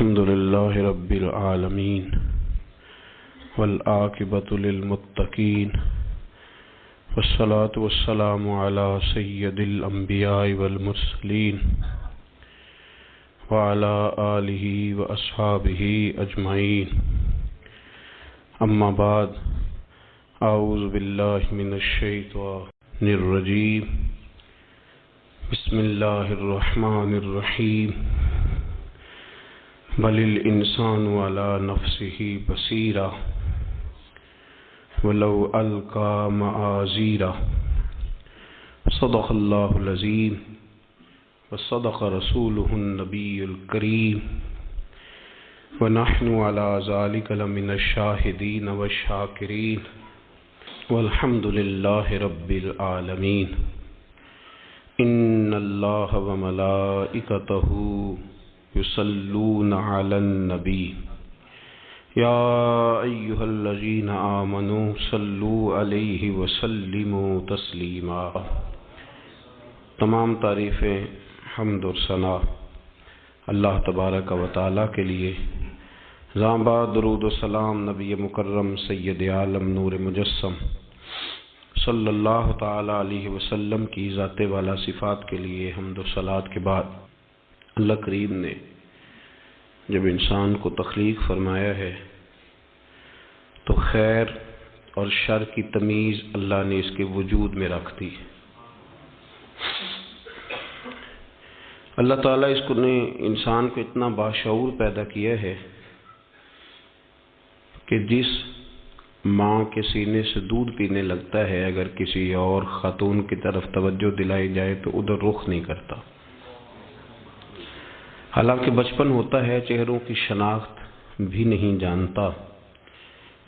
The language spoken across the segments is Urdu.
الحمد لله رب العالمين والعاقبة للمتقين والصلاة والسلام على سيد الأنبياء والمرسلين وعلى آله وأصحابه أجمعين. أما بعد، أعوذ بالله من الشيطان الرجيم. بسم الله الرحمن الرحيم. بل الإنسان على نفسه بصيرا ولو ألقى معاذيرا. صدق الله العظيم وصدق رسوله النبي الكريم ونحن على ذلك لمن الشاهدين والشاكرين والحمد لله رب العالمين. إن الله وملائكته يصلون على النبي يا أيها الذين آمنوا صلوا عليه وسلموا تسلیما. تمام تعریفیں، حمد و ثنا اللہ تبارک و تعالیٰ کے لیے. زامبا درود و سلام نبی مکرم سید عالم نور مجسم صلی اللہ تعالی علیہ وسلم کی ذات والا صفات کے لیے حمد و صلات کے بعد، اللہ کریم نے جب انسان کو تخلیق فرمایا ہے تو خیر اور شر کی تمیز اللہ نے اس کے وجود میں رکھ دی. اللہ تعالیٰ اس کو نے انسان کو اتنا باشعور پیدا کیا ہے کہ جس ماں کے سینے سے دودھ پینے لگتا ہے، اگر کسی اور خاتون کی طرف توجہ دلائی جائے تو ادھر رخ نہیں کرتا. حالانکہ بچپن ہوتا ہے، چہروں کی شناخت بھی نہیں جانتا،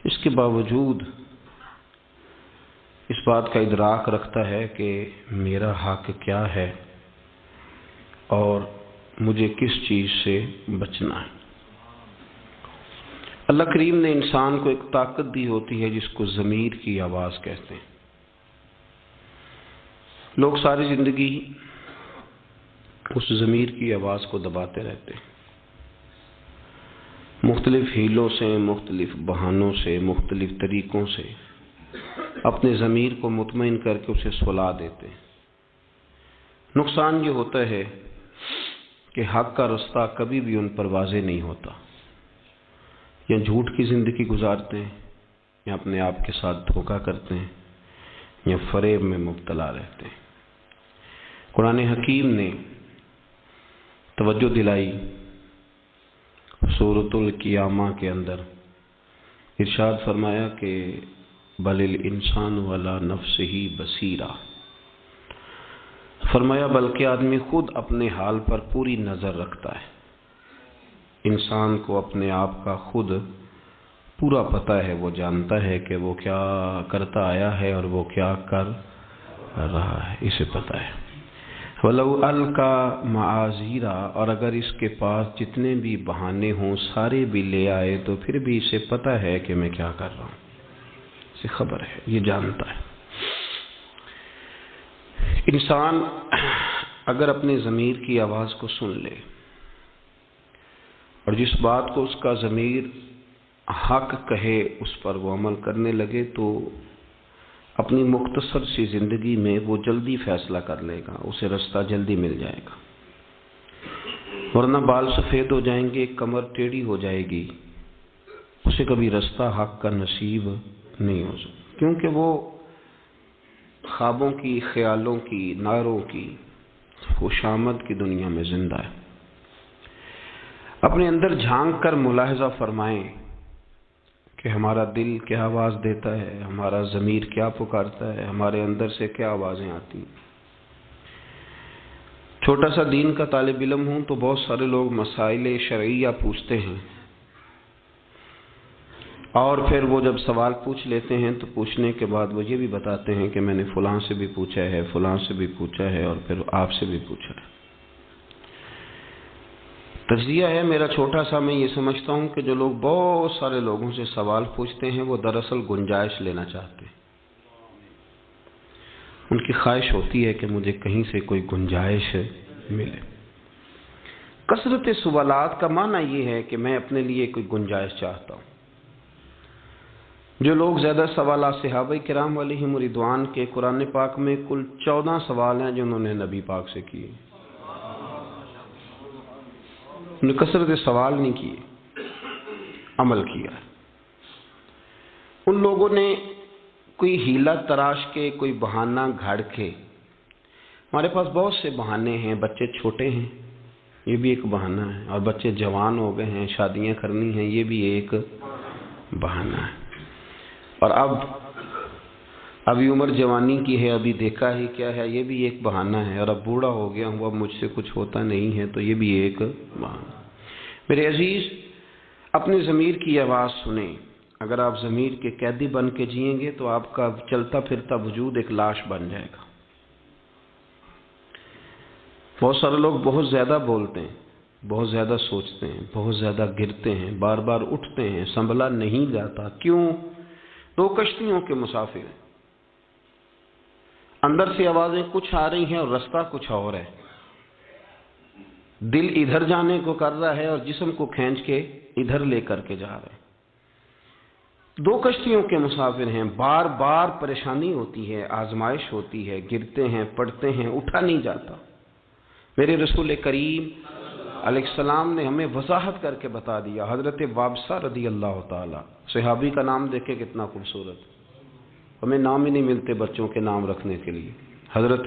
اس کے باوجود اس بات کا ادراک رکھتا ہے کہ میرا حق کیا ہے اور مجھے کس چیز سے بچنا ہے. اللہ کریم نے انسان کو ایک طاقت دی ہوتی ہے جس کو ضمیر کی آواز کہتے ہیں. لوگ ساری زندگی اس ضمیر کی آواز کو دباتے رہتے ہیں، مختلف ہیلوں سے، مختلف بہانوں سے، مختلف طریقوں سے اپنے ضمیر کو مطمئن کر کے اسے سلا دیتے ہیں. نقصان یہ ہوتا ہے کہ حق کا رستہ کبھی بھی ان پر واضح نہیں ہوتا، یا جھوٹ کی زندگی گزارتے ہیں، یا اپنے آپ کے ساتھ دھوکہ کرتے ہیں، یا فریب میں مبتلا رہتے ہیں. قرآن حکیم نے توجہ دلائی سورۃ القیامہ کے اندر، ارشاد فرمایا کہ بل الانسان علی نفسہ بصیرا. فرمایا بلکہ آدمی خود اپنے حال پر پوری نظر رکھتا ہے. انسان کو اپنے آپ کا خود پورا پتہ ہے، وہ جانتا ہے کہ وہ کیا کرتا آیا ہے اور وہ کیا کر رہا ہے، اسے پتہ ہے. وَلَوْ أَلْقَى مَعَاذِيرًا، اور اگر اس کے پاس جتنے بھی بہانے ہوں سارے بھی لے آئے تو پھر بھی اسے پتہ ہے کہ میں کیا کر رہا ہوں، اسے خبر ہے، یہ جانتا ہے. انسان اگر اپنے ضمیر کی آواز کو سن لے اور جس بات کو اس کا ضمیر حق کہے اس پر وہ عمل کرنے لگے تو اپنی مختصر سی زندگی میں وہ جلدی فیصلہ کر لے گا، اسے رستہ جلدی مل جائے گا. ورنہ بال سفید ہو جائیں گے، کمر ٹیڑھی ہو جائے گی، اسے کبھی رستہ حق کا نصیب نہیں ہو سکتا، کیونکہ وہ خوابوں کی، خیالوں کی، نعروں کی، خوشامد کی دنیا میں زندہ ہے. اپنے اندر جھانک کر ملاحظہ فرمائیں کہ ہمارا دل کیا آواز دیتا ہے، ہمارا ضمیر کیا پکارتا ہے، ہمارے اندر سے کیا آوازیں آتی ہیں. چھوٹا سا دین کا طالب علم ہوں تو بہت سارے لوگ مسائل شرعیہ پوچھتے ہیں، اور پھر وہ جب سوال پوچھ لیتے ہیں تو پوچھنے کے بعد وہ یہ بھی بتاتے ہیں کہ میں نے فلاں سے بھی پوچھا ہے، فلاں سے بھی پوچھا ہے، اور پھر آپ سے بھی پوچھا ہے. تجزیہ ہے میرا چھوٹا سا. میں یہ سمجھتا ہوں کہ جو لوگ بہت سارے لوگوں سے سوال پوچھتے ہیں وہ دراصل گنجائش لینا چاہتے ہیں. ان کی خواہش ہوتی ہے کہ مجھے کہیں سے کوئی گنجائش ملے. کثرت سوالات کا معنی یہ ہے کہ میں اپنے لیے کوئی گنجائش چاہتا ہوں۔ جو لوگ زیادہ سوالات صحابہ کرام علیہم رضوان کے قرآن پاک میں کل 14 سوال ہیں جو انہوں نے نبی پاک سے کیے، انہوں نے کثرت سوال نہیں کیے، عمل کیا۔ ان لوگوں نے کوئی ہیلا تراش کے، کوئی بہانہ گھڑ کے، ہمارے پاس بہت سے بہانے ہیں، بچے چھوٹے ہیں یہ بھی ایک بہانہ ہے، اور بچے جوان ہو گئے ہیں، شادیاں کرنی ہیں یہ بھی ایک بہانہ ہے، اور ابھی عمر جوانی کی ہے، ابھی دیکھا ہی کیا ہے یہ بھی ایک بہانہ ہے، اور اب بوڑھا ہو گیا ہوں اب مجھ سے کچھ ہوتا نہیں ہے تو یہ بھی ایک بہانہ۔ میرے عزیز، اپنی ضمیر کی آواز سنیں۔ اگر آپ ضمیر کے قیدی بن کے جئیں گے تو آپ کا چلتا پھرتا وجود ایک لاش بن جائے گا۔ بہت سارے لوگ بہت زیادہ بولتے ہیں، بہت زیادہ سوچتے ہیں، بہت زیادہ گرتے ہیں، بار بار اٹھتے ہیں، سنبھلا نہیں جاتا۔ کیوں؟ دو کشتیوں کے مسافر ہیں، اندر سے آوازیں کچھ آ رہی ہیں اور رستہ کچھ اور ہے، دل ادھر جانے کو کر رہا ہے اور جسم کو کھینچ کے ادھر لے کر کے جا رہے ہیں۔ دو کشتیوں کے مسافر ہیں، بار بار پریشانی ہوتی ہے، آزمائش ہوتی ہے، گرتے ہیں، پڑتے ہیں، اٹھا نہیں جاتا۔ میرے رسول کریم علیہ السلام نے ہمیں وضاحت کر کے بتا دیا۔ حضرت وابصہ رضی اللہ تعالی، صحابی کا نام دیکھے کتنا خوبصورت، ہمیں نام ہی نہیں ملتے بچوں کے نام رکھنے کے لیے۔ حضرت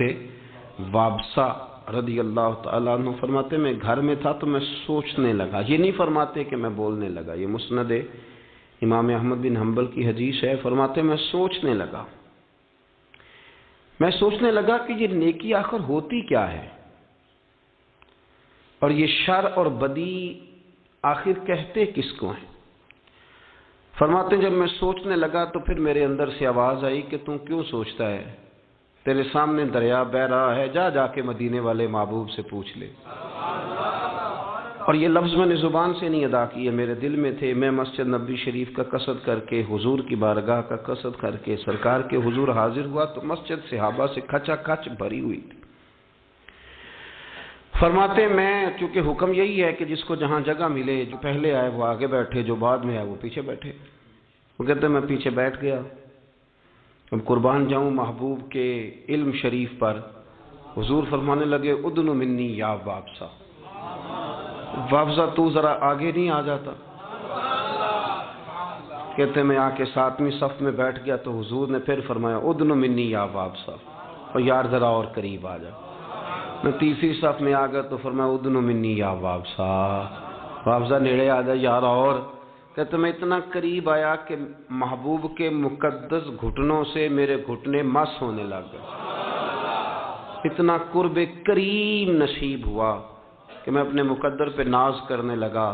وابصہ رضی اللہ تعالیٰ عنہ فرماتے میں گھر میں تھا تو میں سوچنے لگا، یہ نہیں فرماتے کہ میں بولنے لگا، یہ مسند امام احمد بن حنبل کی حدیث ہے، فرماتے میں سوچنے لگا کہ یہ نیکی آخر ہوتی کیا ہے، اور یہ شر اور بدی آخر کہتے کس کو ہیں۔ فرماتے جب میں سوچنے لگا تو پھر میرے اندر سے آواز آئی کہ تم کیوں سوچتا ہے، تیرے سامنے دریا بہہ رہا ہے، جا کے مدینے والے محبوب سے پوچھ لے۔ اور یہ لفظ میں نے زبان سے نہیں ادا کیے، میرے دل میں تھے۔ میں مسجد نبوی شریف کا قصد کر کے، حضور کی بارگاہ کا قصد کر کے سرکار کے حضور حاضر ہوا تو مسجد صحابہ سے کھچا کھچ بھری ہوئی تھی۔ فرماتے میں، چونکہ حکم یہی ہے کہ جس کو جہاں جگہ ملے، جو پہلے آئے وہ آگے بیٹھے، جو بعد میں آئے وہ پیچھے بیٹھے۔ وہ کہتے میں پیچھے بیٹھ گیا۔ اب قربان جاؤں محبوب کے علم شریف پر، حضور فرمانے لگے ادنو منی یا وابصہ، وابصہ تو ذرا آگے نہیں آ جاتا؟ کہتے میں آ کے 7ویں صف میں بیٹھ گیا تو حضور نے پھر فرمایا ادنو منی یا وابصہ، اور یار ذرا اور قریب آ جا۔ میں 3ری صف میں آ گیا تو فرمایا ادنو منی یا وابصہ، وابصہ نیڑے آ جا یار اور۔ کہتے میں اتنا قریب آیا کہ محبوب کے مقدس گھٹنوں سے میرے گھٹنے مس ہونے لگ گئے، اتنا قرب کریم نصیب ہوا کہ میں اپنے مقدر پہ ناز کرنے لگا۔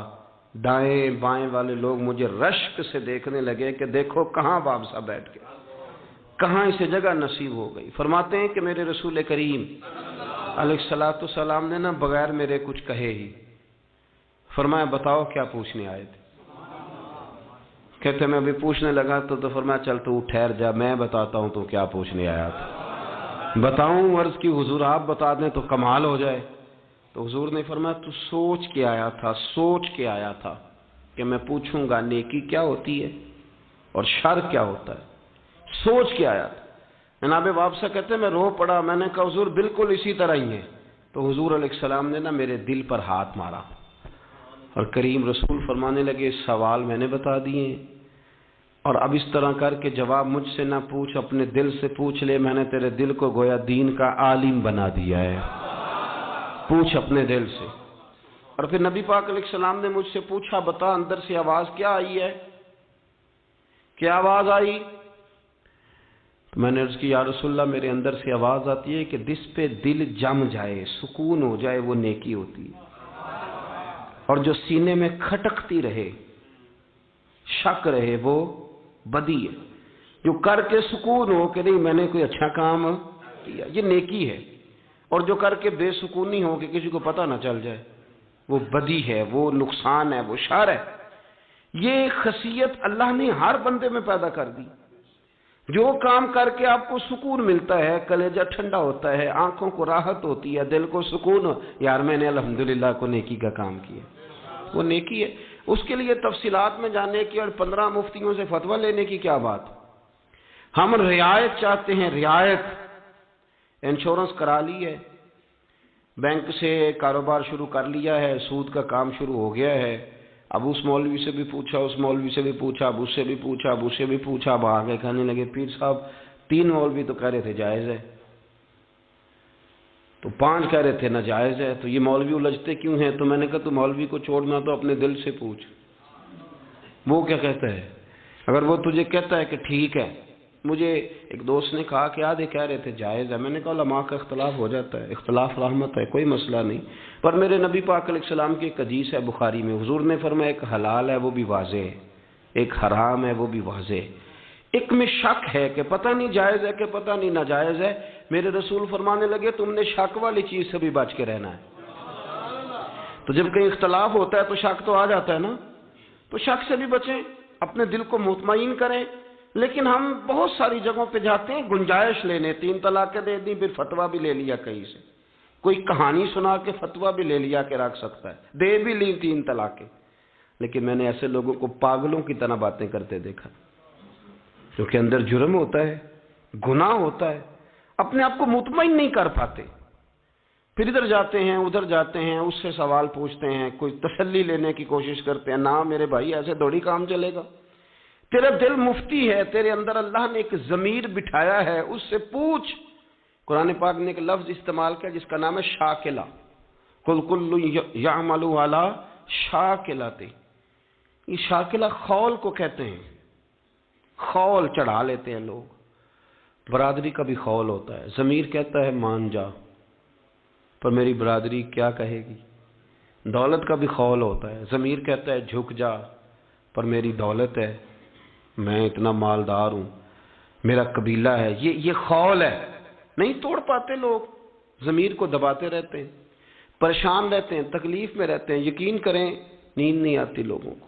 دائیں بائیں والے لوگ مجھے رشک سے دیکھنے لگے کہ دیکھو کہاں وابصہ بیٹھ گئے، کہاں اسے جگہ نصیب ہو گئی۔ فرماتے ہیں کہ میرے رسول کریم علیہ الصلوۃ والسلام نے نا بغیر میرے کچھ کہے ہی فرمایا بتاؤ کیا پوچھنے آئے تھے؟ کہتے میں ابھی پوچھنے لگا تو فرمایا چل تو ٹھہر جا، میں بتاتا ہوں تو کیا پوچھنے آیا تھا۔ بتاؤں عرض کی حضور آپ بتا دیں تو کمال ہو جائے۔ تو حضور نے فرمایا تو سوچ کے آیا تھا کہ میں پوچھوں گا نیکی کیا ہوتی ہے اور شر کیا ہوتا ہے، سوچ کے آیا تھا۔ جناب وابصہ کہتے میں رو پڑا، میں نے کہا حضور بالکل اسی طرح ہی ہے۔ تو حضور علیہ السلام نے نا میرے دل پر ہاتھ مارا اور کریم رسول فرمانے لگے سوال میں نے بتا دیے، اور اب اس طرح کر کے جواب مجھ سے نہ پوچھ، اپنے دل سے پوچھ لے، میں نے تیرے دل کو گویا دین کا عالم بنا دیا ہے، پوچھ اپنے دل سے۔ اور پھر نبی پاک علیہ السلام نے مجھ سے پوچھا بتا اندر سے آواز کیا آئی ہے، کیا آواز آئی؟ تو میں نے عرض کی یا رسول اللہ میرے اندر سے آواز آتی ہے کہ جس پہ دل جم جائے، سکون ہو جائے، وہ نیکی ہوتی ہے، اور جو سینے میں کھٹکتی رہے، شک رہے، وہ بدی ہے۔ جو کر کے سکون ہو کہ نہیں میں نے کوئی اچھا کام کیا، یہ نیکی ہے، اور جو کر کے بے سکونی ہو کہ کسی کو پتہ نہ چل جائے، وہ بدی ہے، وہ نقصان ہے، وہ شر ہے۔ یہ خاصیت اللہ نے ہر بندے میں پیدا کر دی۔ جو کام کر کے آپ کو سکون ملتا ہے، کلیجہ ٹھنڈا ہوتا ہے، آنکھوں کو راحت ہوتی ہے، دل کو سکون، یار میں نے الحمدللہ کو نیکی کا کام کیا، وہ نیکی ہے۔ اس کے لیے تفصیلات میں جانے کی اور 15 مفتیوں سے فتویٰ لینے کی کیا بات؟ ہم رعایت چاہتے ہیں، رعایت۔ انشورنس کرا لی ہے، بینک سے کاروبار شروع کر لیا ہے، سود کا کام شروع ہو گیا ہے، اب اس مولوی سے بھی پوچھا، اس مولوی سے بھی پوچھا، اب اس سے بھی پوچھا، اب اس سے بھی پوچھا، اب آگے کہنے لگے پیر صاحب 3 مولوی تو کہہ رہے تھے جائز ہے، تو 5 کہہ رہے تھے ناجائز ہے، تو یہ مولوی الجھتے کیوں ہیں؟ تو میں نے کہا تو مولوی کو چھوڑنا تو اپنے دل سے پوچھ، وہ کیا کہتا ہے؟ اگر وہ تجھے کہتا ہے کہ ٹھیک ہے، مجھے ایک دوست نے کہا کہ آدھے کہہ رہے تھے جائز ہے، میں نے کہا علماء کا اختلاف ہو جاتا ہے، اختلاف رحمت ہے، کوئی مسئلہ نہیں، پر میرے نبی پاک علیہ السلام کی ایک حدیث ہے بخاری میں، حضور نے فرمایا ایک حلال ہے وہ بھی واضح ہے، ایک حرام ہے وہ بھی واضح ہے، ایک میں شک ہے کہ پتہ نہیں جائز ہے کہ پتہ نہیں ناجائز ہے، میرے رسول فرمانے لگے تم نے شک والی چیز سے بھی بچ کے رہنا ہے۔ تو جب کہیں اختلاف ہوتا ہے تو شک تو آ جاتا ہے نا، تو شک سے بھی بچیں، اپنے دل کو مطمئن کریں۔ لیکن ہم بہت ساری جگہوں پہ جاتے ہیں گنجائش لینے، 3 طلاقیں دے دی، پھر فتویٰ بھی لے لیا کہیں سے، کوئی کہانی سنا کے فتویٰ بھی لے لیا کہ رکھ سکتا ہے، دے بھی لی 3 طلاقیں، لیکن میں نے ایسے لوگوں کو پاگلوں کی طرح باتیں کرتے دیکھا، کیونکہ اندر جرم ہوتا ہے، گناہ ہوتا ہے، اپنے آپ کو مطمئن نہیں کر پاتے، پھر ادھر جاتے ہیں ادھر جاتے ہیں، اس سے سوال پوچھتے ہیں، کوئی تسلی لینے کی کوشش کرتے ہیں، نہ میرے بھائی ایسے تھوڑی کام چلے گا، تیرا دل مفتی ہے، تیرے اندر اللہ نے ایک ضمیر بٹھایا ہے، اس سے پوچھ۔ قرآن پاک نے ایک لفظ استعمال کیا جس کا نام ہے شاکلہ، قل کل یعمل علی شاکلۃ، یہ شاکلہ خول کو کہتے ہیں، خول چڑھا لیتے ہیں لوگ، برادری کا بھی خول ہوتا ہے، ضمیر کہتا ہے مان جا، پر میری برادری کیا کہے گی، دولت کا بھی خول ہوتا ہے، ضمیر کہتا ہے جھک جا، پر میری دولت ہے، میں اتنا مالدار ہوں، میرا قبیلہ ہے، یہ خول ہے، نہیں توڑ پاتے لوگ، ضمیر کو دباتے رہتے ہیں، پریشان رہتے ہیں، تکلیف میں رہتے ہیں۔ یقین کریں نیند نہیں آتی لوگوں کو،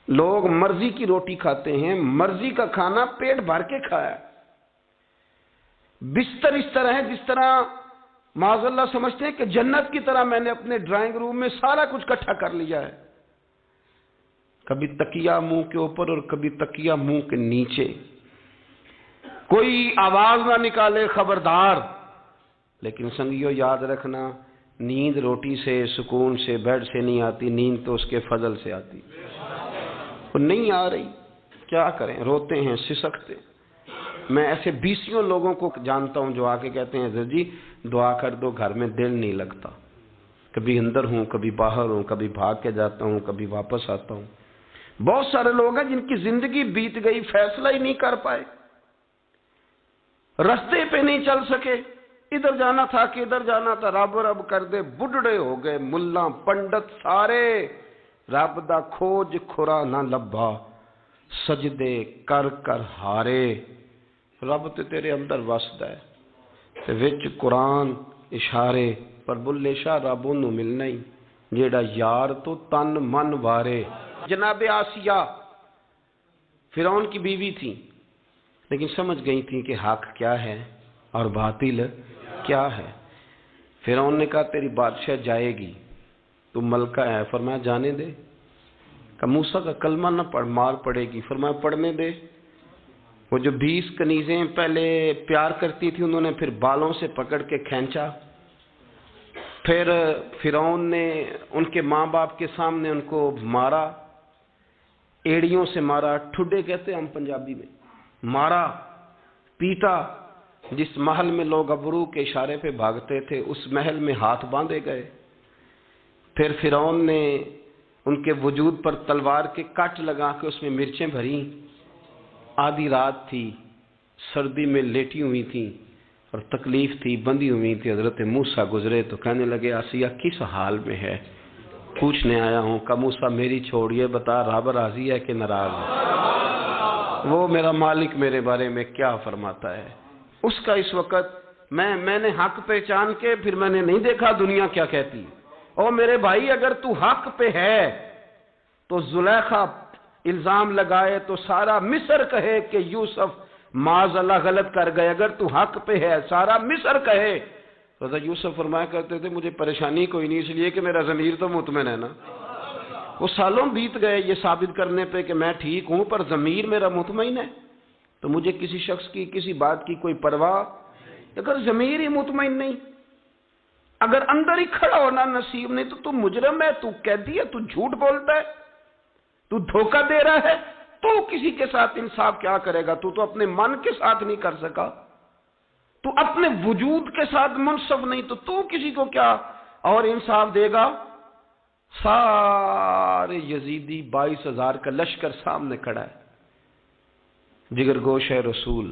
لوگ مرضی کی روٹی کھاتے ہیں، مرضی کا کھانا پیٹ بھر کے کھایا، بستر اس طرح ہے جس طرح معاذ اللہ سمجھتے ہیں کہ جنت کی طرح میں نے اپنے ڈرائنگ روم میں سارا کچھ اکٹھا کر لیا ہے، کبھی تکیہ منہ کے اوپر اور کبھی تکیہ منہ کے نیچے، کوئی آواز نہ نکالے خبردار۔ لیکن سنگیو یاد رکھنا، نیند روٹی سے، سکون سے، بیڈ سے نہیں آتی، نیند تو اس کے فضل سے آتی، وہ نہیں آ رہی، کیا کریں، روتے ہیں، سسکتے۔ میں ایسے 20 لوگوں کو جانتا ہوں جو آ کے کہتے ہیں حضرت جی دعا کر دو، گھر میں دل نہیں لگتا، کبھی اندر ہوں کبھی باہر ہوں، کبھی بھاگ کے جاتا ہوں کبھی واپس آتا ہوں۔ بہت سارے لوگ ہیں جن کی زندگی بیت گئی، فیصلہ ہی نہیں کر پائے، رستے پہ نہیں چل سکے، ادھر جانا تھا کہ ادھر جانا تھا، رب رب کر دے بڈھڑے ہو گئے، ملا پنڈت سارے، رب دا کھوج کھرا نہ لبھا، سجدے کر کر ہارے۔ رب تے تیرے اندر وسدا ہے تے وچ قرآن اشارے، پر بلے شاہ رب انہوں ملنا ہی جیڑا یار تو تن من وارے۔ جناب آسیہ فرعون کی بیوی تھی، لیکن سمجھ گئی تھی کہ حق کیا ہے اور باطل کیا ہے۔ فرعون نے کہا تیری بادشاہ جائے گی، تو ملکہ ہے، فرمایا جانے دے، کہ موسیٰ کا کلمہ نہ پڑھ مار پڑے گی، فرمایا پڑھنے دے۔ وہ جو 20 کنیزیں پہلے پیار کرتی تھی انہوں نے پھر بالوں سے پکڑ کے کھینچا، پھر فرعون نے ان کے ماں باپ کے سامنے ان کو مارا، ایڑیوں سے مارا، ٹھڈے کہتے ہیں ہم پنجابی میں، مارا پیٹا۔ جس محل میں لوگ ابرو کے اشارے پہ بھاگتے تھے اس محل میں ہاتھ باندھے گئے۔ پھر فرعون نے ان کے وجود پر تلوار کے کٹ لگا کے اس میں مرچیں بھری، آدھی رات تھی، سردی میں لیٹی ہوئی تھی اور تکلیف تھی، بندھی ہوئی تھی۔ حضرت موسیٰ گزرے تو کہنے لگے آسیہ کس حال میں ہے؟ پوچھنے آیا ہوں۔ کہ موسیٰ میری چھوڑیے، بتا رب راضی ہے کہ ناراض ہے؟ وہ میرا مالک میرے بارے میں کیا فرماتا ہے اس کا اس وقت میں نے حق پہچان کے پھر میں نے نہیں دیکھا دنیا کیا کہتی۔ اور میرے بھائی اگر تو حق پہ ہے تو زلیخا الزام لگائے تو سارا مصر کہے کہ یوسف معاذ اللہ غلط کر گئے، اگر تو حق پہ ہے سارا مصر کہے۔ حضرت یوسف فرمایا کرتے تھے مجھے پریشانی کوئی نہیں، اس لیے کہ میرا ضمیر تو مطمئن ہے نا۔ وہ سالوں بیت گئے یہ ثابت کرنے پہ کہ میں ٹھیک ہوں، پر ضمیر میرا مطمئن ہے، تو مجھے کسی شخص کی کسی بات کی کوئی پرواہ۔ اگر ضمیر ہی مطمئن نہیں، اگر اندر ہی کھڑا ہونا نصیب نہیں، تو مجرم ہے، تو قیدی ہے، تو جھوٹ بولتا ہے، تو دھوکہ دے رہا ہے، تو کسی کے ساتھ انصاف کیا کرے گا؟ تو اپنے من کے ساتھ نہیں کر سکا، تو اپنے وجود کے ساتھ منصف نہیں، تو کسی کو کیا اور انصاف دے گا؟ سارے یزیدی 22,000 کا لشکر سامنے کھڑا ہے، جگر گوش ہے رسول،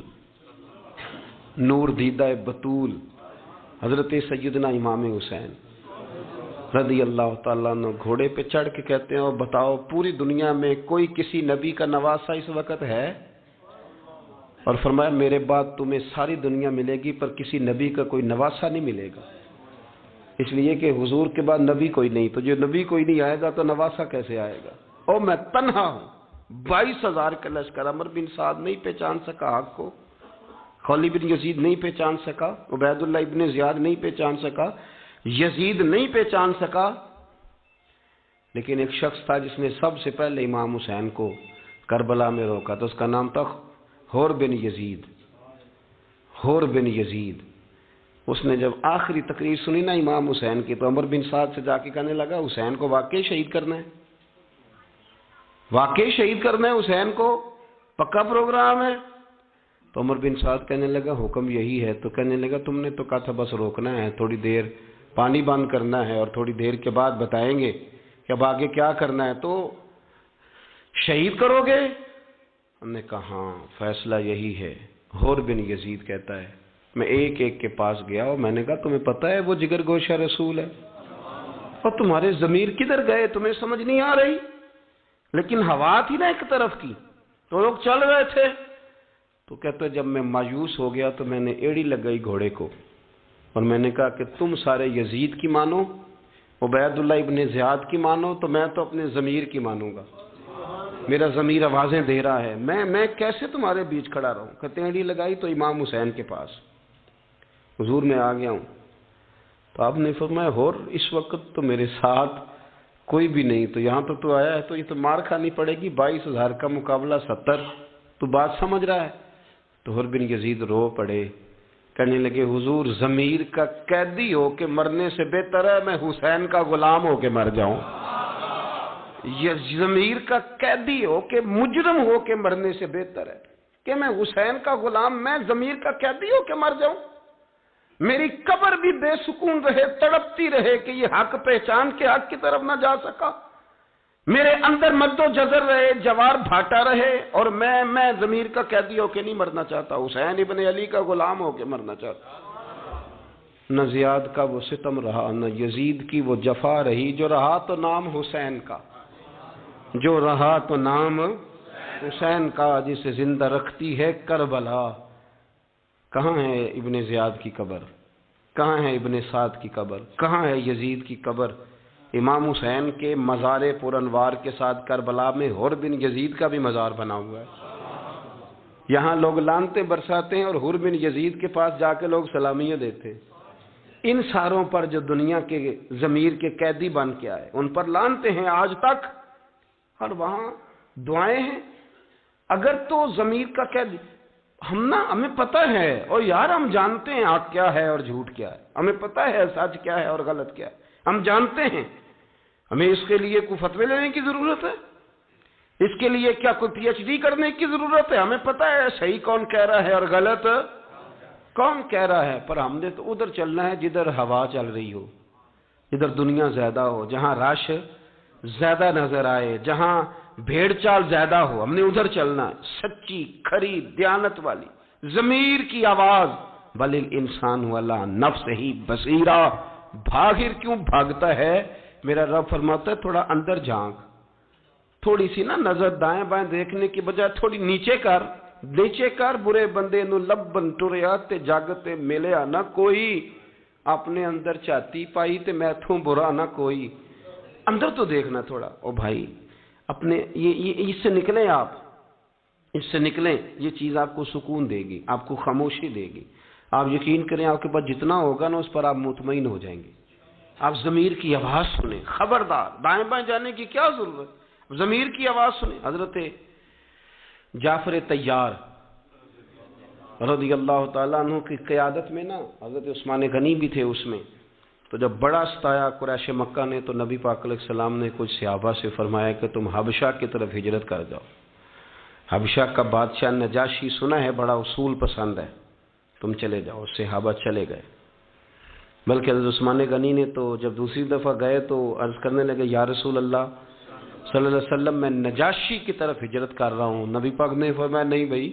نور دیدہ بطول حضرت سیدنا امام حسین رضی اللہ تعالیٰ عنہ گھوڑے پہ چڑھ کے کہتے ہیں اور بتاؤ پوری دنیا میں کوئی کسی نبی کا نواسہ اس وقت ہے؟ اور فرمایا میرے بعد تمہیں ساری دنیا ملے گی پر کسی نبی کا کوئی نواسہ نہیں ملے گا، اس لیے کہ حضور کے بعد نبی کوئی نہیں، تو جو نبی کوئی نہیں آئے گا تو نواسہ کیسے آئے گا؟ اور میں تنہا ہوں، 22,000 کا لشکر، عمر بن سعد نہیں پہچان سکا حق کو، خالد بن یزید نہیں پہچان سکا، عبید اللہ ابن زیاد نہیں پہچان سکا، یزید نہیں پہچان سکا، لیکن ایک شخص تھا جس نے سب سے پہلے امام حسین کو کربلا میں روکا، تو اس کا نام تھا حور بن یزید۔ حور بن یزید، اس نے جب آخری تقریر سنی نا امام حسین کی، تو عمر بن سعد سے جا کے کہنے لگا حسین کو واقعی شہید کرنا ہے، واقعی شہید کرنا ہے حسین کو، پکا پروگرام ہے؟ تو عمر بن سعد کہنے لگا حکم یہی ہے، تو کہنے لگا تم نے تو کہا تھا بس روکنا ہے، تھوڑی دیر پانی بند کرنا ہے اور تھوڑی دیر کے بعد بتائیں گے کہ اب آگے کیا کرنا ہے، تو شہید کرو گے؟ ہم نے کہا ہاں فیصلہ یہی ہے۔ حور بن یزید کہتا ہے میں ایک ایک کے پاس گیا اور میں نے کہا تمہیں پتہ ہے وہ جگر گوشہ رسول ہے، اور تمہارے ضمیر کدھر گئے تمہیں سمجھ نہیں آ رہی؟ لیکن ہوا تھی نا ایک طرف کی، تو لوگ چل رہے تھے۔ تو کہتا ہے جب میں مایوس ہو گیا تو میں نے ایڑی لگائی گھوڑے کو اور میں نے کہا کہ تم سارے یزید کی مانو، عبید اللہ ابن زیاد کی مانو، تو میں تو اپنے ضمیر کی مانوں گا، میرا ضمیر آوازیں دے رہا ہے، میں کیسے تمہارے بیچ کھڑا رہوں؟ کہتے ہیں ایڑی لگائی تو امام حسین کے پاس، حضور میں آ گیا ہوں، تو آپ نے فرمایا حور اس وقت تو میرے ساتھ کوئی بھی نہیں، تو یہاں تو آیا ہے تو یہ تو مار کھانی پڑے گی، 22,000 کا مقابلہ 70، تو بات سمجھ رہا ہے؟ تو حور بن یزید رو پڑے، کہنے لگے حضور ضمیر کا قیدی ہو کے مرنے سے بہتر ہے میں حسین کا غلام ہو کے مر جاؤں، یہ ضمیر کا قیدی ہو کے مجرم ہو کے مرنے سے بہتر ہے کہ میں حسین کا غلام، میں ضمیر کا قیدی ہو کے مر جاؤں، میری قبر بھی بے سکون رہے، تڑپتی رہے کہ یہ حق پہچان کے حق کی طرف نہ جا سکا، میرے اندر مد و جزر رہے، جوار بھاٹا رہے، اور میں ضمیر کا قیدی ہو کے نہیں مرنا چاہتا، حسین ابن علی کا غلام ہو کے مرنا چاہتا۔ نہ زیاد کا وہ ستم رہا، نہ یزید کی وہ جفا رہی، جو رہا تو نام حسین کا، جو رہا تو نام حسین کا، جسے زندہ رکھتی ہے کربلا۔ کہاں ہے ابن زیاد کی قبر؟ کہاں ہے ابن سعد کی قبر؟ کہاں ہے یزید کی قبر؟ امام حسین کے مزار پر انوار کے ساتھ کربلا میں حور بن یزید کا بھی مزار بنا ہوا ہے۔ یہاں لوگ لعنتیں برساتے ہیں اور حور بن یزید کے پاس جا کے لوگ سلامیاں دیتے ہیں۔ ان ساروں پر جو دنیا کے ضمیر کے قیدی بن کے آئے ان پر لعنتیں ہیں آج تک، اور وہاں دعائیں ہیں۔ اگر تو ضمیر کا قیدی ہمیں پتہ ہے، اور یار ہم جانتے ہیں حق کیا ہے اور جھوٹ کیا ہے، ہمیں پتہ ہے سچ کیا ہے اور غلط کیا ہے، ہم جانتے ہیں، ہمیں اس کے لیے کوئی فتوے لینے کی ضرورت ہے؟ اس کے لیے کیا کوئی پی ایچ ڈی کرنے کی ضرورت ہے؟ ہمیں پتہ ہے صحیح کون کہہ رہا ہے اور غلط کون کہہ رہا ہے، پر ہم نے تو ادھر چلنا ہے جدھر ہوا چل رہی ہو، جدھر دنیا زیادہ ہو، جہاں رش زیادہ نظر آئے، جہاں بھیڑ چال زیادہ ہو، ہم نے ادھر چلنا ہے۔ سچی کھری دیانت والی ضمیر کی آواز، بل الانسان والا نفس ہی بصیرہ، بھاگر کیوں بھاگتا ہے؟ میرا رب فرماتا ہے تھوڑا اندر جھانک، تھوڑی سی نا نظر دائیں بائیں دیکھنے کی بجائے تھوڑی نیچے کر، برے بندے نو لبن ٹریا تے جگ تے ملیا نہ کوئی، اپنے اندر چاتی پائی تے میتھوں برا نہ کوئی، اندر تو دیکھنا تھوڑا۔ او بھائی اپنے یہ اس سے نکلیں، آپ اس سے نکلیں، یہ چیز آپ کو سکون دے گی، آپ کو خاموشی دے گی. آپ یقین کریں آپ کے پاس جتنا ہوگا نا اس پر آپ مطمئن ہو جائیں گے. آپ ضمیر کی آواز سنیں، خبردار دائیں بائیں جانے کی کیا ضرورت، ضمیر کی آواز سنیں. حضرت جعفر طیار رضی اللہ تعالیٰ عنہ کی قیادت میں نا حضرت عثمان غنی بھی تھے اس میں. تو جب بڑا ستایا قریش مکہ نے تو نبی پاک علیہ السلام نے کچھ صحابہ سے فرمایا کہ تم حبشہ کی طرف ہجرت کر جاؤ. حبشہ کا بادشاہ نجاشی سنا ہے بڑا اصول پسند ہے، تم چلے جاؤ. صحابہ چلے گئے. بلکہ حضرت عثمان غنی نے تو جب دوسری دفعہ گئے تو عرض کرنے لگے یا رسول اللہ صلی اللہ علیہ وسلم میں نجاشی کی طرف ہجرت کر رہا ہوں. نبی پاک نے فرمایا نہیں بھائی،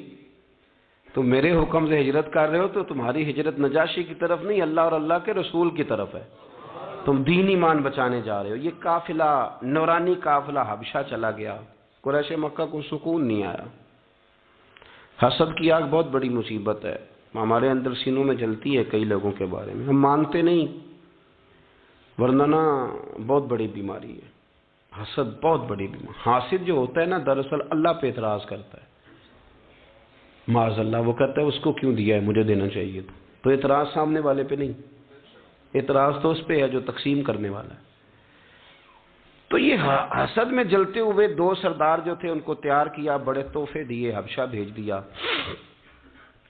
تم میرے حکم سے ہجرت کر رہے ہو تو تمہاری ہجرت نجاشی کی طرف نہیں، اللہ اور اللہ کے رسول کی طرف ہے. تم دین ایمان بچانے جا رہے ہو. یہ قافلہ نورانی قافلہ حبشہ چلا گیا. قریش مکہ کو سکون نہیں آیا. حسد کی آگ بہت بڑی مصیبت ہے، ہمارے اندر سینوں میں جلتی ہے کئی لوگوں کے بارے میں، ہم مانتے نہیں ورنہ نا بہت بڑی بیماری ہے. حسد بہت بڑی بیماری. حاسد جو ہوتا ہے نا دراصل اللہ پہ اعتراض کرتا ہے، معاذ اللہ. وہ کہتا ہے اس کو کیوں دیا ہے، مجھے دینا چاہیے تھا. تو اعتراض سامنے والے پہ نہیں، اعتراض تو اس پہ ہے جو تقسیم کرنے والا ہے. تو یہ حسد میں جلتے ہوئے دو سردار جو تھے ان کو تیار کیا، بڑے تحفے دیے، حبشہ بھیج دیا.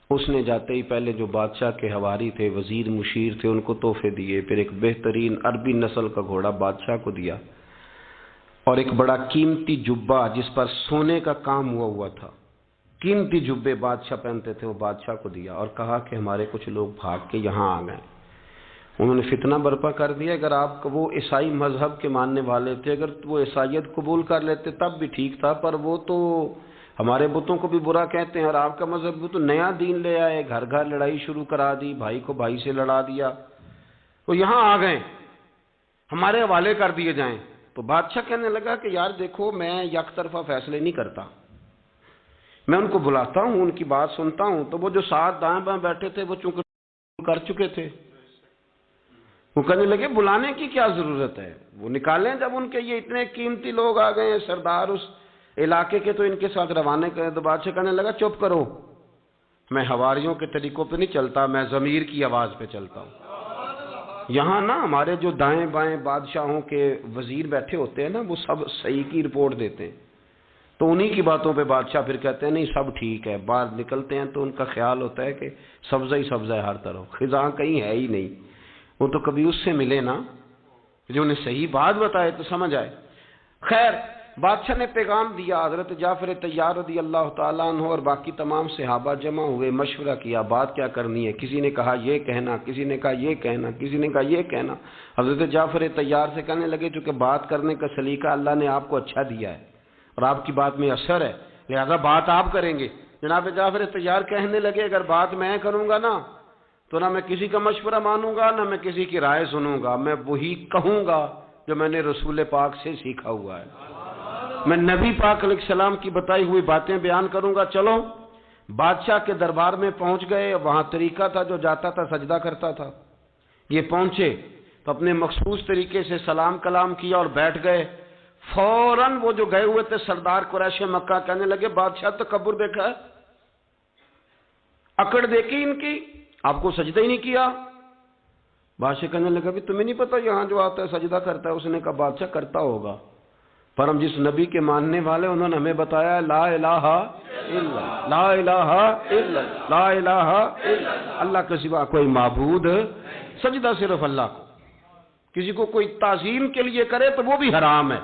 اس نے جاتے ہی پہلے جو بادشاہ کے حواری تھے، وزیر مشیر تھے، ان کو تحفے دیے. پھر ایک بہترین عربی نسل کا گھوڑا بادشاہ کو دیا اور ایک بڑا قیمتی جبہ جس پر سونے کا کام ہوا تھا. قیمتی جبے بادشاہ پہنتے تھے وہ بادشاہ کو دیا اور کہا کہ ہمارے کچھ لوگ بھاگ کے یہاں آ گئے. انہوں نے فتنہ برپا کر دیا. اگر آپ وہ عیسائی مذہب کے ماننے والے تھے، اگر وہ عیسائیت قبول کر لیتے تب بھی ٹھیک تھا، پر وہ تو ہمارے بتوں کو بھی برا کہتے ہیں اور آپ کا مذہب بھی تو نیا دین لے آئے، گھر گھر لڑائی شروع کرا دی، بھائی کو بھائی سے لڑا دیا. وہ یہاں آ گئے، ہمارے حوالے کر دیے جائیں. تو بادشاہ کہنے لگا کہ یار دیکھو میں یک طرفہ فیصلے نہیں کرتا، میں ان کو بلاتا ہوں، ان کی بات سنتا ہوں. تو وہ جو ساتھ دائیں بائیں بیٹھے تھے وہ چونکہ کر چکے تھے، وہ کہنے لگے بلانے کی کیا ضرورت ہے، وہ نکالیں. جب ان کے یہ اتنے قیمتی لوگ آ گئے ہیں، سردار اس علاقے کے، تو ان کے ساتھ روانہ کریں. تو بادشاہ کہنے لگا چپ کرو، میں حواریوں کے طریقوں پہ نہیں چلتا، میں ضمیر کی آواز پہ چلتا ہوں. یہاں نا ہمارے جو دائیں بائیں بادشاہوں کے وزیر بیٹھے ہوتے ہیں نا وہ سب صحیح کی رپورٹ دیتے ہیں. تو انہی کی باتوں پہ بادشاہ پھر کہتے ہیں نہیں سب ٹھیک ہے. باہر نکلتے ہیں تو ان کا خیال ہوتا ہے کہ سبزہ ہی سبزہ ہے ہر طرف، خزاں کہیں ہے ہی نہیں. وہ تو کبھی اس سے ملے نا جو انہیں صحیح بات بتائے تو سمجھ آئے. خیر بادشاہ نے پیغام دیا. حضرت جعفر طیار رضی اللہ تعالیٰ عنہ اور باقی تمام صحابہ جمع ہوئے، مشورہ کیا بات کیا کرنی ہے. کسی نے کہا یہ کہنا، کسی نے کہا یہ کہنا، کسی نے کہا یہ کہنا. حضرت جعفر طیار سے کہنے لگے چونکہ بات کرنے کا سلیقہ اللہ نے آپ کو اچھا دیا ہے اور آپ کی بات میں اثر ہے، لہذا بات آپ کریں گے. جناب جعفر طیار کہنے لگے اگر بات میں کروں گا نا تو نہ میں کسی کا مشورہ مانوں گا نہ میں کسی کی رائے سنوں گا، میں وہی کہوں گا جو میں نے رسول پاک سے سیکھا ہوا ہے. میں نبی پاک علیہ السلام کی بتائی ہوئی باتیں بیان کروں گا. چلو بادشاہ کے دربار میں پہنچ گئے. وہاں طریقہ تھا جو جاتا تھا سجدہ کرتا تھا. یہ پہنچے تو اپنے مخصوص طریقے سے سلام کلام کیا اور بیٹھ گئے. فوراً وہ جو گئے ہوئے تھے سردار قریش مکہ کہنے لگے بادشاہ تکبر دیکھا ہے، اکڑ دیکھی ان کی، آپ کو سجدہ ہی نہیں کیا. بادشاہ کہنے لگا بھی تمہیں نہیں پتا یہاں جو آتا ہے سجدہ کرتا ہے. اس نے کہا بادشاہ کرتا ہوگا، پر ہم جس نبی کے ماننے والے انہوں نے ہمیں بتایا لا الہ الا لا الہ الا لا الہ الا اللہ کے سوا کوئی معبود، سجدہ صرف اللہ کو. کسی کو کوئی تعظیم کے لیے کرے تو وہ بھی حرام ہے.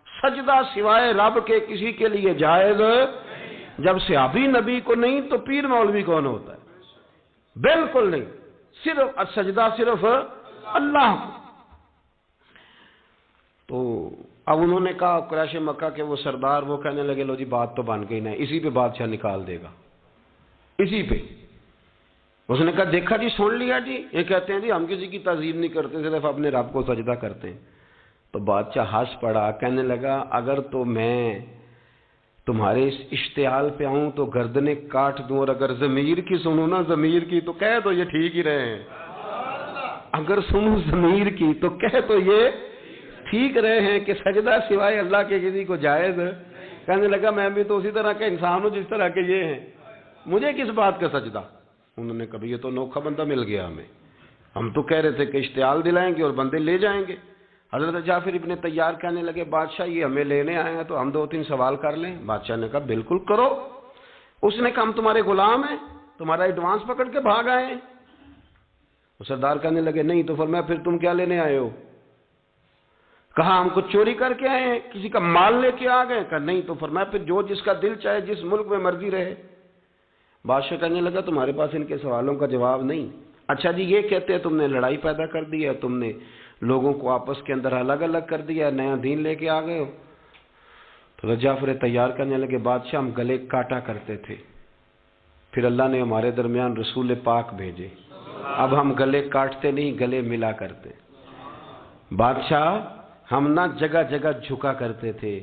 سجدہ سوائے رب کے کسی کے لیے جائز. جب صحابی نبی کو نہیں تو پیر مولوی کون ہوتا ہے؟ بالکل نہیں. صرف سجدہ صرف اللہ. تو اب انہوں نے کہا قریش مکہ کے وہ سردار وہ کہنے لگے لو جی بات تو بن گئی نا، اسی پہ بادشاہ نکال دے گا، اسی پہ. اس نے کہا دیکھا جی سن لیا جی، یہ کہتے ہیں جی ہم کسی کی تعظیم نہیں کرتے صرف اپنے رب کو سجدہ کرتے ہیں. تو بادشاہ ہنس پڑا، کہنے لگا اگر تو میں تمہارے اس اشتعال پہ آؤں تو گردنیں کاٹ دوں، اور اگر ضمیر کی سنوں نا ضمیر کی تو کہہ تو یہ ٹھیک ہی رہے ہیں. اگر سنوں ضمیر کی تو کہہ تو یہ ٹھیک رہے ہیں کہ سجدہ سوائے اللہ کے کسی کو جائز ہے؟ کہنے لگا میں بھی تو اسی طرح کا انسان ہوں جس طرح کے یہ ہیں، مجھے کس بات کا سجدہ؟ انہوں نے کہا یہ تو انوکھا بندہ مل گیا ہمیں، ہم تو کہہ رہے تھے کہ اشتعال دلائیں گے اور بندے لے جائیں گے۔ حضرت جعفر ابن طیار کہنے لگے بادشاہ یہ ہمیں لینے آئے ہیں تو ہم 2-3 سوال کر لیں؟ بادشاہ نے کہا بالکل کرو۔ اس نے کہا ہم تمہارے غلام ہیں، تمہارا ایڈوانس پکڑ کے بھاگ آئے ہیں؟ سردار کہنے لگے نہیں۔ تو فرمایا پھر تم کیا لینے آئے ہو؟ کہا ہم کچھ چوری کر کے آئے ہیں، کسی کا مال لے کے آ گئے؟ کہا نہیں۔ تو فرمایا پھر جو جس کا دل چاہے جس ملک میں مرضی رہے۔ بادشاہ کہنے لگا تمہارے پاس ان کے سوالوں کا جواب نہیں؟ اچھا جی یہ کہتے ہیں تم نے لڑائی پیدا کر دی ہے، تم نے لوگوں کو آپس کے اندر الگ الگ کر دیا، نیا دین لے کے آ گئے ہو؟ تو جعفر تیار کرنے لگے بادشاہ ہم گلے کاٹا کرتے تھے، پھر اللہ نے ہمارے درمیان رسول پاک بھیجے، اب ہم گلے کاٹتے نہیں گلے ملا کرتے۔ بادشاہ ہم نہ جگہ جگہ جھکا کرتے تھے،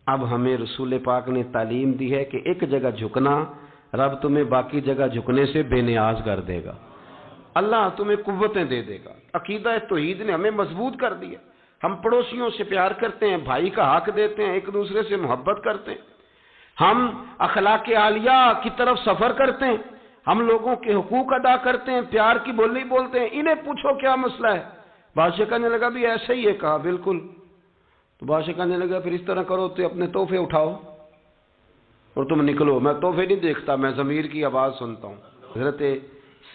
اب ہمیں رسول پاک نے تعلیم دی ہے کہ ایک جگہ جھکنا رب تمہیں باقی جگہ جھکنے سے بے نیاز کر دے گا، اللہ تمہیں قوتیں دے دے گا۔ عقیدہ توحید نے ہمیں مضبوط کر دیا، ہم پڑوسیوں سے پیار کرتے ہیں، بھائی کا حق دیتے ہیں، ایک دوسرے سے محبت کرتے ہیں، ہم اخلاق عالیہ کی طرف سفر کرتے ہیں، ہم لوگوں کے حقوق ادا کرتے ہیں، پیار کی بولی بولتے ہیں۔ انہیں پوچھو کیا مسئلہ ہے؟ بادشاہ کہنے لگا بھی ایسے ہی ہے۔ کہا بالکل۔ تو بادشاہ کہنے لگا پھر اس طرح کرو تو اپنے تحفے اٹھاؤ اور تم نکلو، میں تحفے نہیں دیکھتا، میں ضمیر کی آواز سنتا ہوں۔ حضرت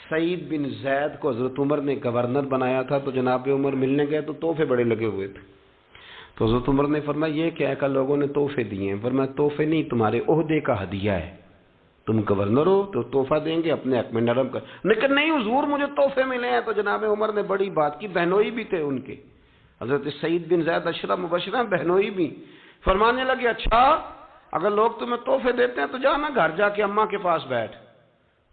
سعید بن زید کو حضرت عمر نے گورنر بنایا تھا، تو جناب عمر ملنے گئے تو تحفے بڑے لگے ہوئے تھے۔ تو حضرت عمر نے فرمایا یہ کیا ہے کہ لوگوں نے تحفے دیے ہیں؟ فرمایا تحفے نہیں، تمہارے عہدے کا ہدیہ ہے، تم گورنر ہو تو تحفہ دیں گے، اپنے حق میں نرم کر۔ لیکن نہیں حضور مجھے تحفے ملے ہیں۔ تو جناب عمر نے بڑی بات کی، بہنوئی بھی تھے ان کے، حضرت سعید بن زید اشرا مبشرہ بہنوئی بھی۔ فرمانے لگے اچھا اگر لوگ تمہیں تحفے دیتے ہیں تو جانا گھر جا کے اماں کے پاس بیٹھ،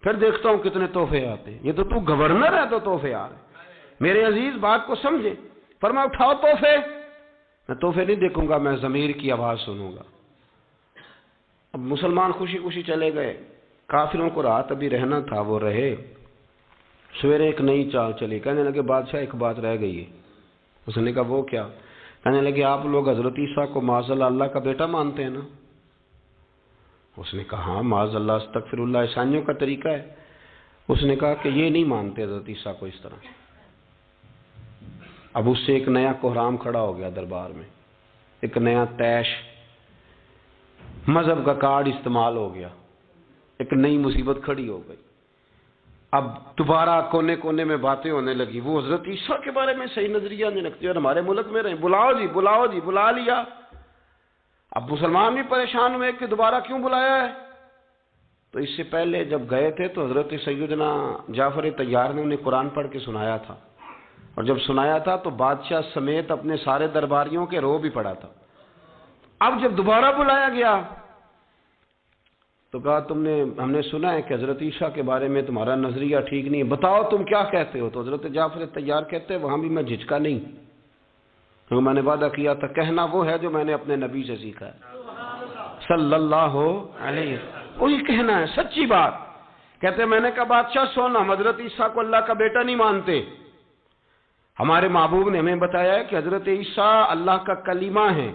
پھر دیکھتا ہوں کتنے تحفے آتے ہیں، یہ تو گورنر ہے تو تحفے آ رہے۔ میرے عزیز بات کو سمجھے۔ فرمایا اٹھاؤ تحفے۔ میں تحفے نہیں دیکھوں گا، میں ضمیر کی آواز سنوں گا۔ اب مسلمان خوشی خوشی چلے گئے، کافروں کو رات ابھی رہنا تھا، وہ رہے۔ سویرے ایک نئی چال چلی، کہنے لگے بادشاہ ایک بات رہ گئی ہے۔ اس نے کہا وہ کیا؟ کہنے لگے آپ لوگ حضرت عیسیٰ کو معاذ اللہ کا بیٹا مانتے ہیں نا؟ اس نے کہا ہاں معاذ اللہ استغفر اللہ، عیسائیوں کا طریقہ ہے۔ اس نے کہا کہ یہ نہیں مانتے حضرت عیسیٰ کو اس طرح۔ اب اس سے ایک نیا کوہرام کھڑا ہو گیا دربار میں، ایک نیا طیش، مذہب کا کارڈ استعمال ہو گیا، ایک نئی مصیبت کھڑی ہو گئی۔ اب دوبارہ کونے کونے میں باتیں ہونے لگی، وہ حضرت عیسیٰ کے بارے میں صحیح نظریہ نہیں رکھتے اور ہمارے ملک میں رہے، بلاؤ جی بلاؤ جی، بلا لیا۔ اب مسلمان بھی پریشان ہوئے کہ دوبارہ کیوں بلایا ہے؟ تو اس سے پہلے جب گئے تھے تو حضرت سیدنا جعفر طیار نے انہیں قرآن پڑھ کے سنایا تھا، اور جب سنایا تھا تو بادشاہ سمیت اپنے سارے درباریوں کے رو بھی پڑا تھا۔ اب جب دوبارہ بلایا گیا تو کہا ہم نے سنا ہے کہ حضرت عیسیٰ کے بارے میں تمہارا نظریہ ٹھیک نہیں ہے، بتاؤ تم کیا کہتے ہو؟ تو حضرت جعفر طیار کہتے ہیں وہاں بھی میں جھجکا نہیں، کیونکہ میں نے وعدہ کیا تھا کہنا وہ ہے جو میں نے اپنے نبی سے سیکھا ہے صلی اللہ علیہ وسلم، وہی کہنا ہے، سچی بات۔ کہتے ہیں میں نے کہا بادشاہ سونا، ہم حضرت عیسیٰ کو اللہ کا بیٹا نہیں مانتے، ہمارے محبوب نے ہمیں بتایا ہے کہ حضرت عیسیٰ اللہ کا کلمہ ہے،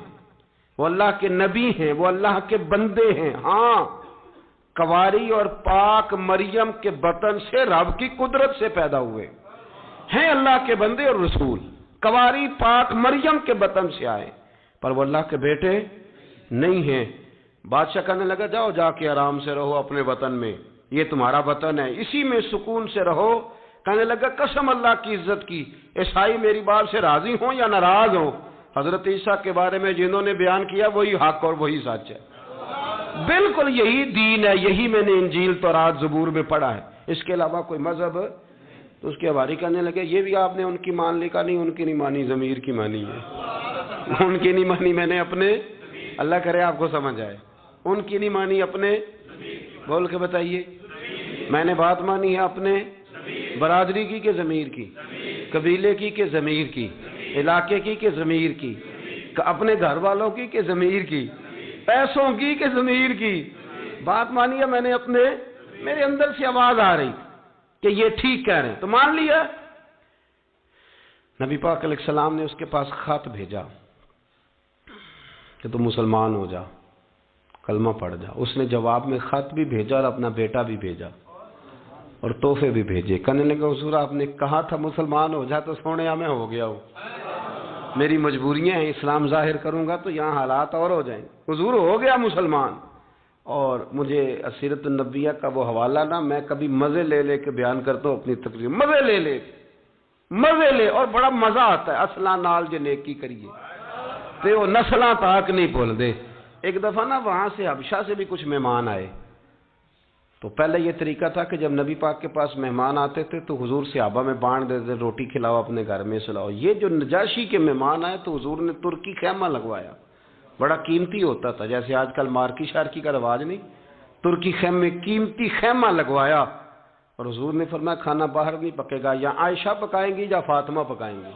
وہ اللہ کے نبی ہیں، وہ اللہ کے بندے ہیں۔ ہاں کواری اور پاک مریم کے بطن سے رب کی قدرت سے پیدا ہوئے ہیں، اللہ کے بندے اور رسول، کواری پاک مریم کے بطن سے آئے، پر وہ اللہ کے بیٹے نہیں ہیں۔ بادشاہ کہنے لگا جاؤ جا کے آرام سے رہو اپنے وطن میں، یہ تمہارا وطن ہے، اسی میں سکون سے رہو۔ کہنے لگا قسم اللہ کی عزت کی، عیسائی میری بات سے راضی ہوں یا ناراض ہوں، حضرت عیسیٰ کے بارے میں جنہوں نے بیان کیا وہی حق اور وہی سچ ہے، بالکل یہی دین ہے، یہی میں نے انجیل تورات زبور میں پڑھا ہے، اس کے علاوہ کوئی مذہب۔ تو اس کے حواری کہنے لگے یہ بھی آپ نے ان کی مان لی؟ کا نہیں، ان کی نہیں مانی، ضمیر کی مانی ہے، ان کی نہیں مانی میں نے اپنے، اللہ کرے آپ کو سمجھ آئے، ان کی نہیں مانی اپنے، بول کے بتائیے، میں نے بات مانی ہے اپنے برادری کی کہ ضمیر کی، قبیلے کی کہ ضمیر کی، علاقے کی کہ ضمیر کی، اپنے گھر والوں کی کہ ضمیر کی، پیسوں کی کہ ضمیر کی؟ بات مانی ہے میں نے اپنے، میرے اندر سے آواز آ رہی کہ یہ ٹھیک کہہ رہے ہیں تو مان لیا۔ نبی پاک علیہ السلام نے اس کے پاس خط بھیجا، کہ تو مسلمان ہو جا، کلمہ پڑھ جا۔ اس نے جواب میں خط بھی بھیجا اور اپنا بیٹا بھی بھیجا اور تحفے بھی بھیجے۔ کہنے لگا حضور آپ نے کہا تھا مسلمان ہو جا، تو سونے میں ہو گیا ہوں، میری مجبوریاں ہیں، اسلام ظاہر کروں گا تو یہاں حالات اور ہو جائیں۔ حضور ہو گیا مسلمان۔ اور مجھے سیرت النبیہ کا وہ حوالہ نا میں کبھی مزے لے لے کے بیان کرتا ہوں اپنی تقریر، مزے لے اور بڑا مزہ آتا ہے۔ اصلاں نال جے نیکی کریے تے وہ نسلاں تاک نہیں بھول دے۔ ایک دفعہ نا وہاں سے حبشہ سے بھی کچھ مہمان آئے، تو پہلے یہ طریقہ تھا کہ جب نبی پاک کے پاس مہمان آتے تھے تو حضور صحابہ میں بانٹ دیتے، روٹی کھلاؤ اپنے گھر میں سلاؤ۔ یہ جو نجاشی کے مہمان آئے تو حضور نے ترکی خیمہ لگوایا، بڑا قیمتی ہوتا تھا، جیسے آج کل مارکی شارکی کا رواج نہیں، ترکی خیمے قیمتی خیمہ لگوایا۔ اور حضور نے فرمایا کھانا باہر نہیں پکے گا، یا عائشہ پکائیں گی یا فاطمہ پکائیں گی۔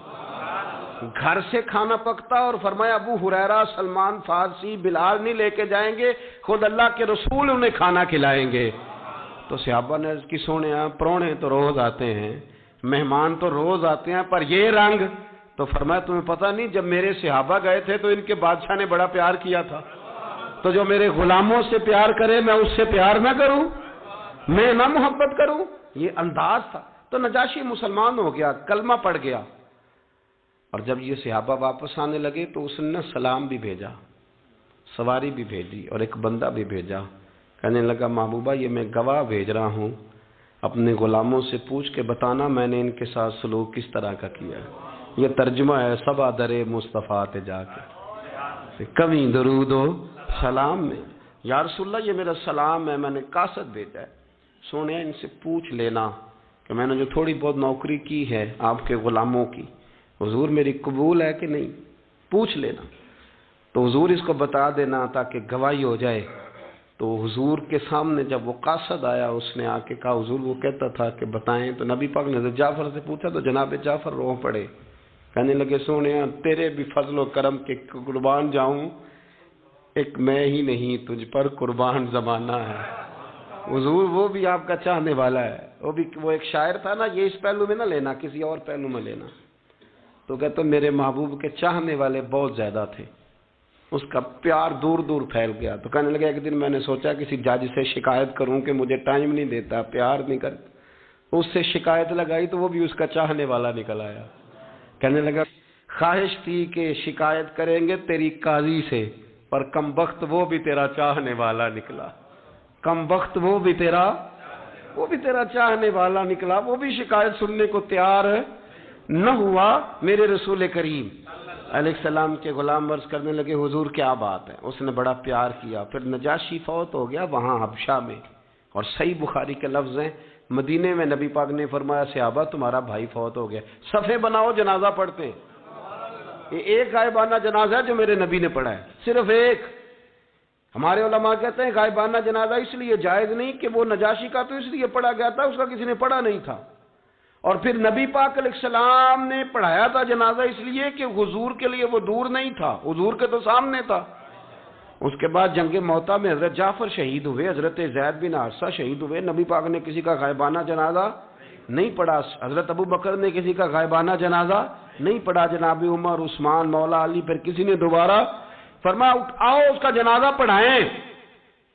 گھر سے کھانا پکتا، اور فرمایا ابو ہریرہ، سلمان فارسی، بلال نہیں لے کے جائیں گے، خود اللہ کے رسول انہیں کھانا کھلائیں گے۔ تو صحابہ نے عرض کی سونے پرونے تو روز آتے ہیں، مہمان تو روز آتے ہیں، پر یہ رنگ؟ تو فرمایا تمہیں پتہ نہیں جب میرے صحابہ گئے تھے تو ان کے بادشاہ نے بڑا پیار کیا تھا، تو جو میرے غلاموں سے پیار کرے میں اس سے پیار نہ کروں، میں نہ محبت کروں؟ یہ انداز تھا۔ تو نجاشی مسلمان ہو گیا، کلمہ پڑھ گیا۔ اور جب یہ صحابہ واپس آنے لگے تو اس نے سلام بھی بھیجا، سواری بھی بھیجی اور ایک بندہ بھی بھیجا۔ کہنے لگا محبوبہ یہ میں گواہ بھیج رہا ہوں، اپنے غلاموں سے پوچھ کے بتانا میں نے ان کے ساتھ سلوک کس طرح کا کیا ہے۔ یہ ترجمہ ہے سبا درے مصطفیٰ تے جا کے کبھی درود و سلام میں، یا رسول اللہ یہ میرا سلام ہے، میں نے قاصد بھیجا ہے، سونے ان سے پوچھ لینا کہ میں نے جو تھوڑی بہت نوکری کی ہے آپ کے غلاموں کی، حضور میری قبول ہے کہ نہیں، پوچھ لینا۔ تو حضور اس کو بتا دینا تاکہ گواہی ہو جائے۔ تو حضور کے سامنے جب وہ قاصد آیا اس نے آ کے کہا حضور وہ کہتا تھا کہ بتائیں، تو نبی پاک نے حضرت جعفر سے پوچھا تو جناب جعفر رو پڑے، کہنے لگے سونے تیرے بھی فضل و کرم کے قربان جاؤں، ایک میں ہی نہیں تجھ پر قربان زمانہ ہے۔ حضور وہ بھی آپ کا چاہنے والا ہے، وہ ایک شاعر تھا نا، یہ اس پہلو میں نہ لینا کسی اور پہلو میں لینا، تو کہتے میرے محبوب کے چاہنے والے بہت زیادہ تھے، اس کا پیار دور دور پھیل گیا۔ تو کہنے لگا ایک دن میں نے سوچا کسی جج سے شکایت کروں کہ مجھے ٹائم نہیں دیتا، پیار نہیں کرتا، اس سے شکایت لگائی تو وہ بھی اس کا چاہنے والا نکل آیا۔ کہنے لگا خواہش تھی کہ شکایت کریں گے تیری قاضی سے، پر کم بخت وہ بھی تیرا چاہنے والا نکلا، کم بخت وہ بھی تیرا چاہنے والا نکلا، وہ بھی شکایت سننے کو تیار نہ ہوا۔ میرے رسول کریم علیہ السلام کے غلام عرض کرنے لگے حضور کیا بات ہے، اس نے بڑا پیار کیا۔ پھر نجاشی فوت ہو گیا وہاں حبشہ میں، اور صحیح بخاری کے لفظ ہیں مدینے میں نبی پاک نے فرمایا صحابہ تمہارا بھائی فوت ہو گیا، صفے بناؤ جنازہ پڑھتے ہیں۔ یہ ایک غائبانہ جنازہ ہے جو میرے نبی نے پڑھا ہے، صرف ایک۔ ہمارے علماء کہتے ہیں غائبانہ جنازہ اس لیے جائز نہیں کہ وہ نجاشی کا تو اس لیے پڑھا گیا تھا، اس کا کسی نے پڑھا نہیں تھا، اور پھر نبی پاک علیہ السلام نے پڑھایا تھا جنازہ اس لیے کہ حضور کے لیے وہ دور نہیں تھا، حضور کے تو سامنے تھا۔ اس کے بعد جنگ موتا میں حضرت جعفر شہید ہوئے، حضرت زید بن حارثہ شہید ہوئے، نبی پاک نے کسی کا غائبانہ جنازہ نہیں پڑھا، حضرت ابو بکر نے کسی کا غائبانہ جنازہ نہیں پڑھا، جناب عمر، عثمان، مولا علی، پھر کسی نے دوبارہ فرمایا آؤ اس کا جنازہ پڑھائیں،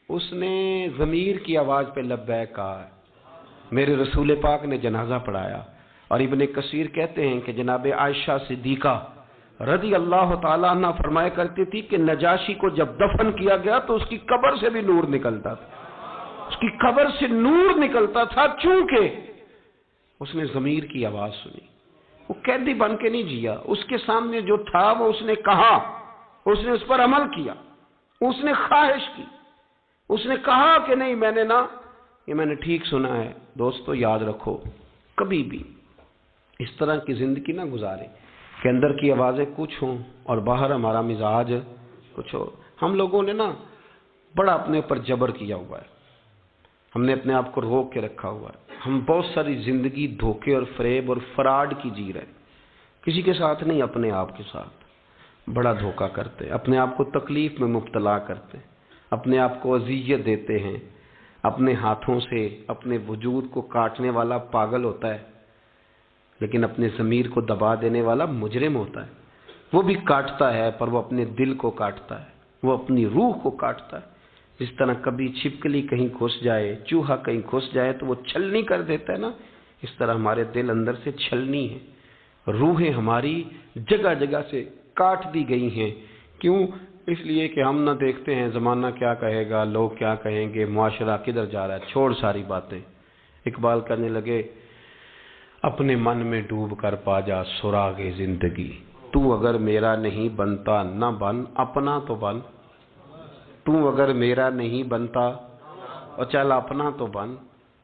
اس نے ضمیر کی آواز پہ لبیک کہا، میرے رسول پاک نے جنازہ پڑھایا۔ اور ابن کثیر کہتے ہیں کہ جناب عائشہ صدیقہ رضی اللہ تعالیٰ عنہ فرمایا کرتی تھی کہ نجاشی کو جب دفن کیا گیا تو اس کی قبر سے بھی نور نکلتا تھا، اس کی قبر سے نور نکلتا تھا، چونکہ اس نے ضمیر کی آواز سنی، وہ قیدی بن کے نہیں جیا، اس کے سامنے جو تھا وہ اس نے کہا، اس نے اس پر عمل کیا، اس نے خواہش کی، اس نے کہا کہ نہیں میں نے نہ، یہ میں نے ٹھیک سنا ہے۔ دوستو یاد رکھو کبھی بھی اس طرح کی زندگی نہ گزارے کہ اندر کی آوازیں کچھ ہوں اور باہر ہمارا مزاج کچھ ہو۔ ہم لوگوں نے نا بڑا اپنے اوپر جبر کیا ہوا ہے، ہم نے اپنے آپ کو روک کے رکھا ہوا ہے، ہم بہت ساری زندگی دھوکے اور فریب اور فراڈ کی جی رہے، کسی کے ساتھ نہیں اپنے آپ کے ساتھ بڑا دھوکہ کرتے، اپنے آپ کو تکلیف میں مبتلا کرتے، اپنے آپ کو اذیت دیتے ہیں، اپنے ہاتھوں سے اپنے وجود کو کاٹنے والا پاگل ہوتا ہے، لیکن اپنے ضمیر کو دبا دینے والا مجرم ہوتا ہے، وہ بھی کاٹتا ہے پر وہ اپنے دل کو کاٹتا ہے۔ وہ اپنی روح کو کاٹتا ہے۔ جس طرح کبھی چھپکلی کہیں گھس جائے، چوہا کہیں گھس جائے تو وہ چھلنی کر دیتا ہے نا، اس طرح ہمارے دل اندر سے چھلنی ہے، روحیں ہماری جگہ جگہ سے کاٹ دی گئی ہیں۔ کیوں؟ اس لیے کہ ہم نہ دیکھتے ہیں زمانہ کیا کہے گا، لوگ کیا کہیں گے، معاشرہ کدھر جا رہا ہے، چھوڑ ساری باتیں۔ اقبال کہنے لگے اپنے من میں ڈوب کر پا جا سراغ زندگی، تو اگر میرا نہیں بنتا نہ بن، اپنا تو بن۔ تو اگر میرا نہیں بنتا اور چل اپنا تو بن،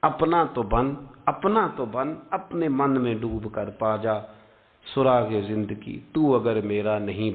اپنا تو بن، اپنا تو بن، اپنے من میں ڈوب کر پا جا سراغ زندگی، تو اگر میرا نہیں